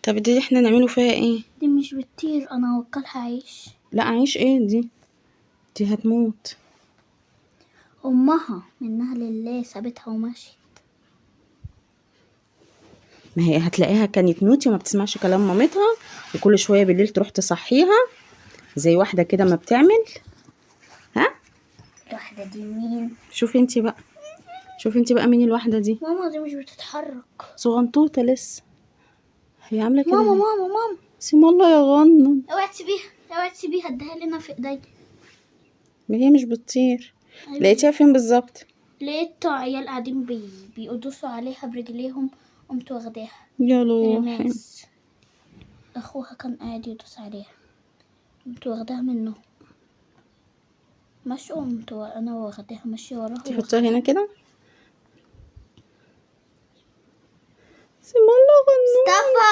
طب دي احنا نعمله فيها ايه؟ دي مش بتطير، انا اوكلها عيش. لا عيش ايه دي هتموت. امها منها لله سابتها ومشيت. ما هي هتلاقيها كانت نوتي وما بتسمعش كلام مامتها، وكل شويه بالليل تروح تصحيها زي واحده كده ما بتعمل. ها الواحدة دي مين؟ شوفي انتي بقى مين الواحده دي؟ ماما دي مش بتتحرك. صغنطوطه لسه، هي عامله كده. ماما سيم الله يا غنن. اوعي تسيبيها اديها لنا في ايدي. ما هي مش بتطير. أيوة. لقيتيها فين بالظبط؟ لقيت عيال قاعدين بيدوسوا عليها برجليهم، قمت واخداها. يا روحي. رماس اخوها كان قاعد يدوس عليها، قمت واخداها منه. مش قمت انا واخداها ماشيه وراها. تحطها هنا كده. سيم الله غنن. مصطفى